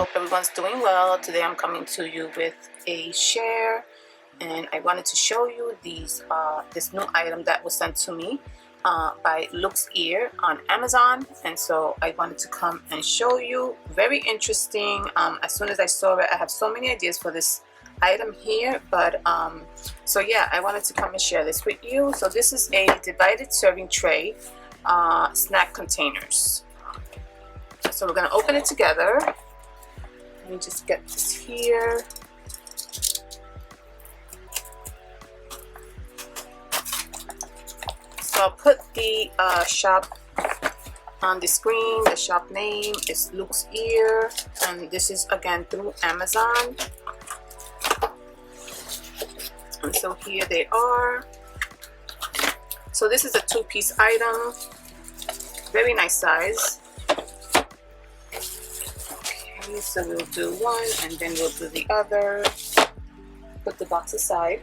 hope everyone's doing well. Today I'm coming to you with a share, and I wanted to show you these this new item that was sent to me by Luxear on Amazon, and so I wanted to come and show you. Very interesting. As soon as I saw it, I have so many ideas for this item here, but so yeah, I wanted to come and share this with you. So this is a divided serving tray, snack containers. So we're going to open it together. Let me just get this here. So I'll put the shop on the screen. The shop name is Luxear, and this is again through Amazon. And so here they are. So this is a two-piece item. Very nice size. Okay, so we'll do one and then we'll do the other. Put the box aside.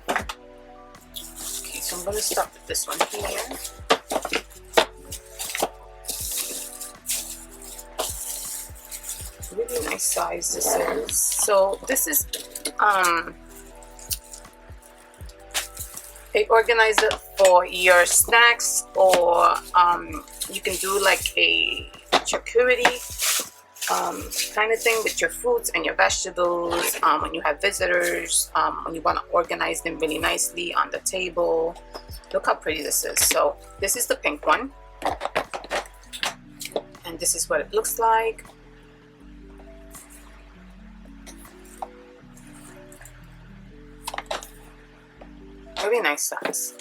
Okay, so I'm going to start with this one here. Really nice size this is. So this is a organizer for your snacks, or you can do like a charcuterie kind of thing with your fruits and your vegetables when you have visitors, when you want to organize them really nicely on the table. Look how pretty this is. So this is the pink one, and this is what it looks like. Very nice size.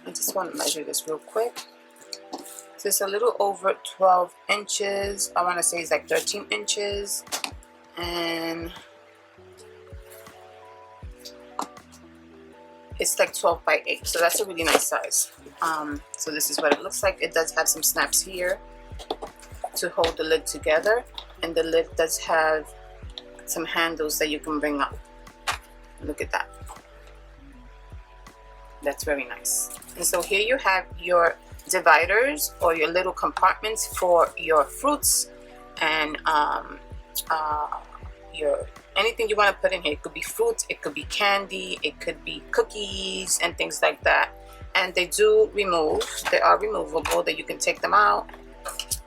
I just want to measure this real quick. So it's a little over 12 inches. I want to say it's like 13 inches. And it's like 12 by 8. So that's a really nice size. So this is what it looks like. It does have some snaps here to hold the lid together. And the lid does have some handles that you can bring up. Look at that. That's very nice. And so here you have your dividers, or your little compartments for your fruits and your anything you want to put in here. It could be fruit, it could be candy, it could be cookies and things like that. And they do remove. They are removable, that you can take them out.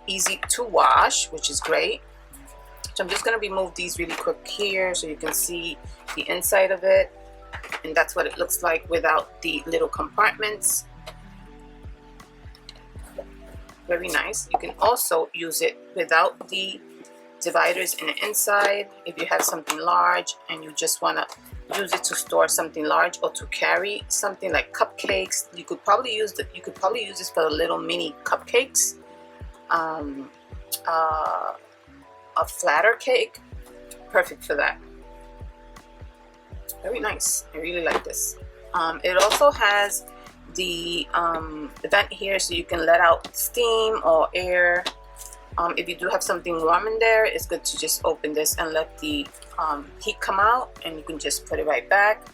Easy to wash, which is great. So I'm just going to remove these really quick here so you can see the inside of it. And that's what it looks like without the little compartments. Very nice. You can also use it without the dividers in the inside. If you have something large and you just want to use it to store something large, or to carry something like cupcakes, you could probably use this for the little mini cupcakes. A flatter cake, perfect for that. Very nice. I really like this. It also has the vent here, so you can let out steam or air. If you do have something warm in there, it's good to just open this and let the heat come out, and you can just put it right back.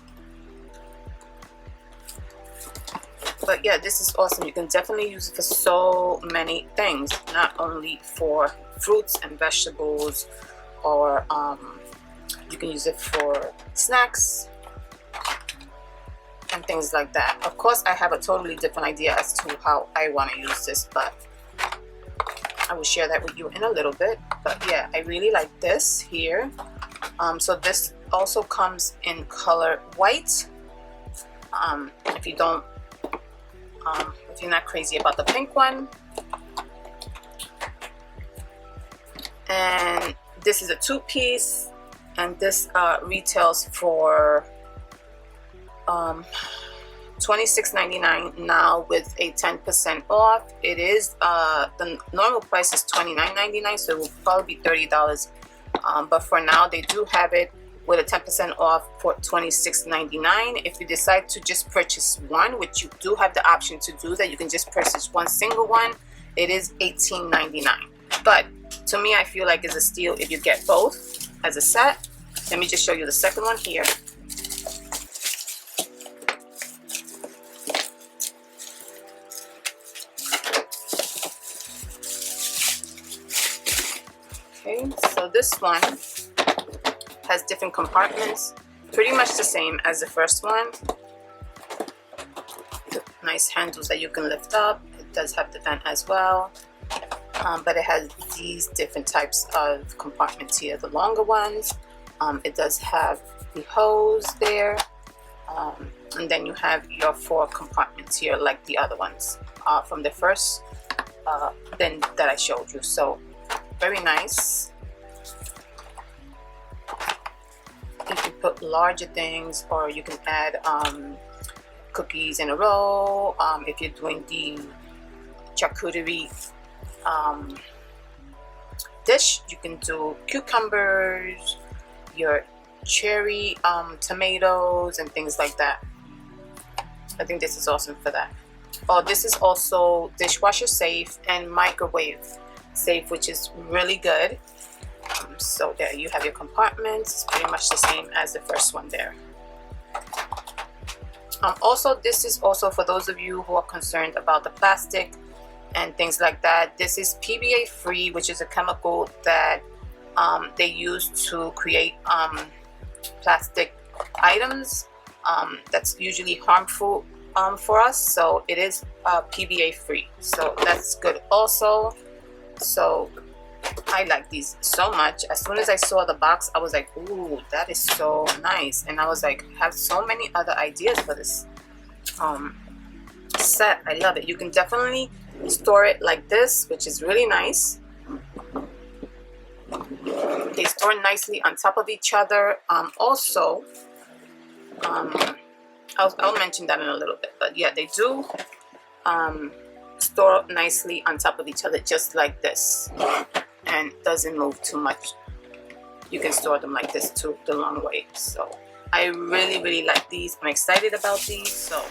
But yeah, this is awesome. You can definitely use it for so many things, not only for fruits and vegetables, or you can use it for snacks and things like that. Of course, I have a totally different idea as to how I want to use this, but I will share that with you in a little bit. But yeah, I really like this here. So this also comes in color white. If you don't, if you're not crazy about the pink one. And this is a two-piece. And this retails for $26.99 now with a 10% off. It is the normal price is $29.99, so it will probably be $30. But for now, they do have it with a 10% off for $26.99. If you decide to just purchase one, which you do have the option to do that, you can just purchase one single one. It is $18.99. But to me, I feel like it's a steal if you get both as a set. Let me just show you the second one here. Okay, so So this one has different compartments, pretty much the same as the first one. Nice handles that you can lift up. It does have the vent as well, but it has these different types of compartments here. The longer ones, it does have the hose there, and then you have your 4 compartments here like the other ones from the first bin that I showed you. So very nice. You can put larger things, or you can add cookies in a row. If you're doing the charcuterie dish, you can do cucumbers, your cherry tomatoes, and things like that. I think this is awesome for that. Oh, this is also dishwasher safe and microwave safe, which is really good. So there you have your compartments. It's pretty much the same as the first one there. Also, this is also for those of you who are concerned about the plastic and things like that. This is PBA free, which is a chemical that they use to create plastic items that's usually harmful for us. So it is PBA free, so that's good also. So I like these so much. As soon as I saw the box, I was like, ooh, that is so nice. And I was like, I have so many other ideas for this set. I love it. You can definitely store it like this, which is really nice. They store nicely on top of each other. Also, I'll mention that in a little bit, but yeah, they do store nicely on top of each other, just like this, and doesn't move too much. You can store them like this too, the long way. So I really like these. I'm excited about these. So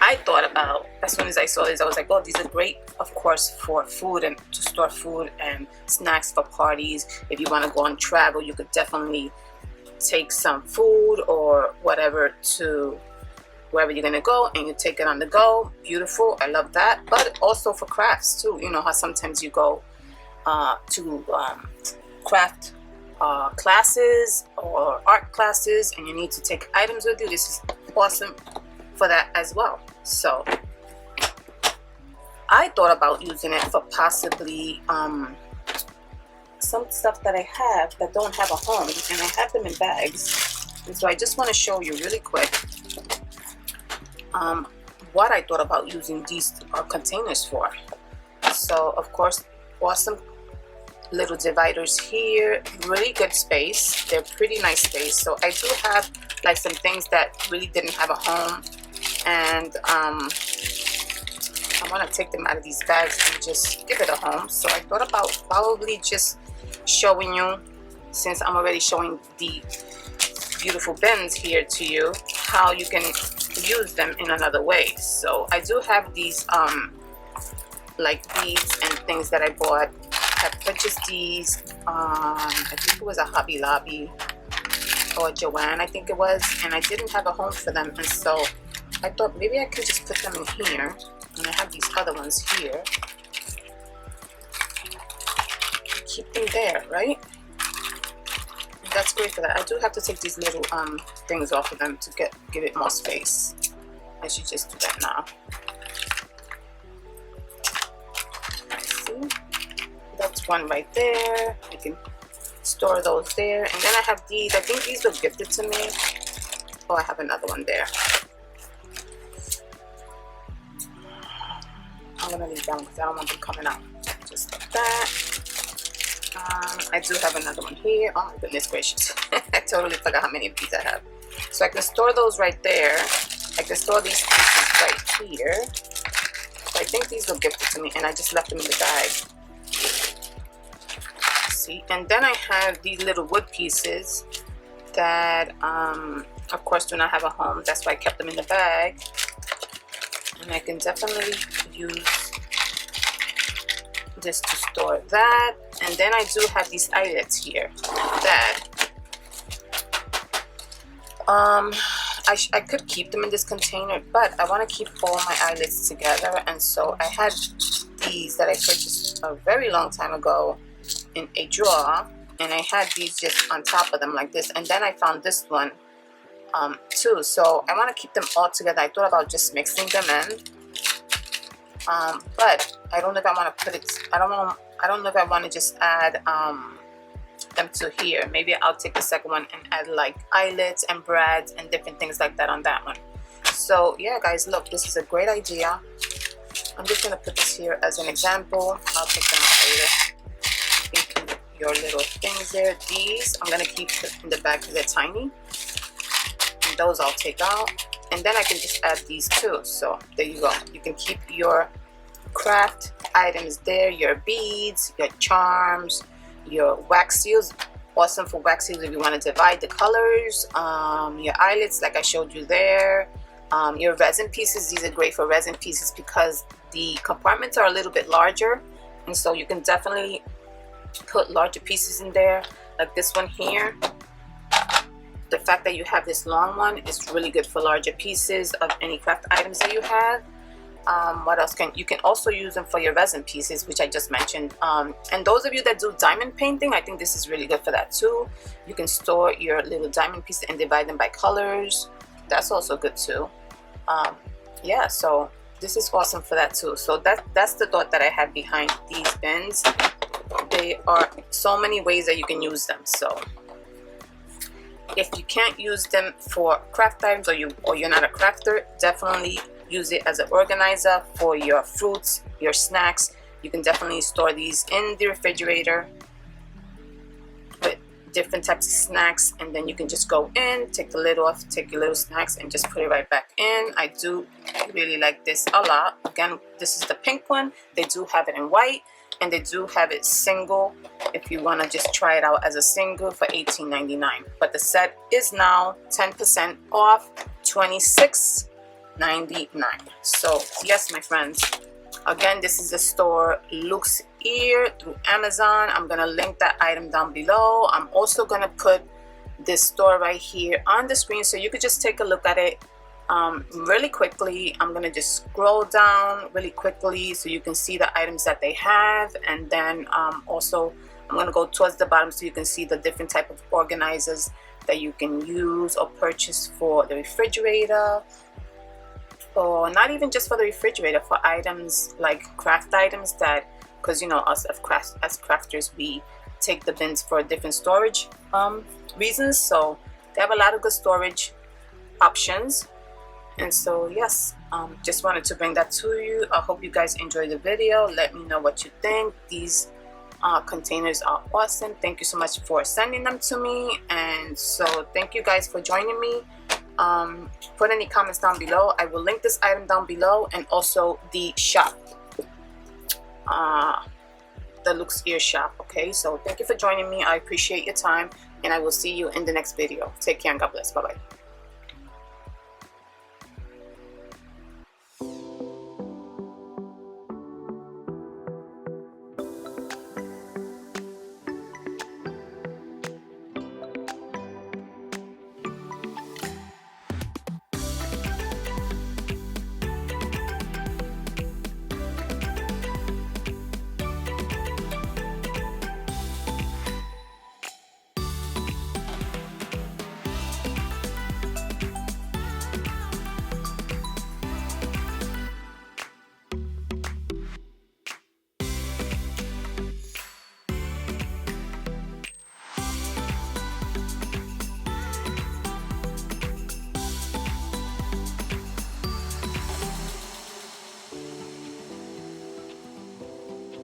I thought about, as soon as I saw this, I was like, oh, these are great, of course, for food and to store food and snacks for parties. If you want to go on travel, you could definitely take some food or whatever to wherever you're gonna go, and you take it on the go. Beautiful. I love that. But also for crafts too. You know how sometimes you go to craft classes or art classes, and you need to take items with you. This is awesome for that as well. So I thought about using it for possibly some stuff that I have that don't have a home, and I have them in bags. And so I just want to show you really quick what I thought about using these containers for. So of course, awesome little dividers here, really good space. They're pretty nice space. So I do have like some things that really didn't have a home, and I want to take them out of these bags and just give it a home. So I thought about probably just showing you, since I'm already showing the beautiful bins here to you, how you can use them in another way. So I do have these like beads and things that I bought. I purchased these I think it was a Hobby Lobby or Joann, I think it was, and I didn't have a home for them, and so I thought maybe I could just put them in here. And I have these other ones here. Keep them there, right? That's great for that. I do have to take these little things off of them to give it more space. I should just do that now. See? That's one right there. You can store those there. And then I have these. I think these were gifted to me. Oh, I have another one there. I'm gonna leave them because I don't want them coming out. Just like that. I do have another one here. Oh my goodness gracious. I totally forgot how many of these I have. So I can store those right there. I can store these pieces right here. So I think these were gifted to me, and I just left them in the bag. See, and then I have these little wood pieces that of course do not have a home. That's why I kept them in the bag. And I can definitely use this to store that. And then I do have these eyelets here that I could keep them in this container, but I want to keep all my eyelets together. And so I had these that I purchased a very long time ago, in a drawer, and I had these just on top of them like this, and then I found this one too. So I want to keep them all together. I thought about just mixing them in, but I don't know if I want to put it. I don't know if I want to just add them to here. Maybe I'll take the second one and add like eyelets and brads and different things like that on that one. So yeah, guys, look, this is a great idea. I'm just gonna put this here as an example. I'll take them out later. Keep your little things there. These I'm gonna keep in the bag because they're tiny. And those I'll take out. And then I can just add these too. So there you go. You can keep your craft items there, your beads, your charms, your wax seals. Awesome for wax seals if you want to divide the colors. Your eyelets like I showed you there. Your resin pieces, these are great for resin pieces because the compartments are a little bit larger, and so you can definitely put larger pieces in there, like this one here. The fact that you have this long one is really good for larger pieces of any craft items that you have. What else you can also use them for your resin pieces, which I just mentioned. And those of you that do diamond painting, I think this is really good for that too. You can store your little diamond pieces and divide them by colors. That's also good too. Yeah, so this is awesome for that too. So that's the thought that I had behind these bins. There are so many ways that you can use them. So if you can't use them for craft items, or you're not a crafter, definitely use it as an organizer for your fruits, your snacks. You can definitely store these in the refrigerator with different types of snacks, and then you can just go in, take the lid off, take your little snacks, and just put it right back in. I do really like this a lot. Again, this is the pink one. They do have it in white, and they do have it single if you want to just try it out as a single for $18.99. But the set is now 10% off, $26.99. So yes, my friends, again, this is the store Luxear through Amazon. I'm gonna link that item down below. I'm also gonna put this store right here on the screen so you could just take a look at it really quickly. I'm gonna just scroll down really quickly so you can see the items that they have, and then also I'm gonna go towards the bottom so you can see the different type of organizers that you can use or purchase for the refrigerator, or not even just for the refrigerator, for items like craft items, that because you know us as crafters, we take the bins for different storage reasons. So they have a lot of good storage options. And so yes, just wanted to bring that to you. I hope you guys enjoyed the video. Let me know what you think. These containers are awesome. Thank you so much for sending them to me, and so thank you guys for joining me. Put any comments down below. I will link this item down below, and also the shop, the Luxear shop. Okay, so thank you for joining me. I appreciate your time, and I will see you in the next video. Take care and God bless. Bye bye.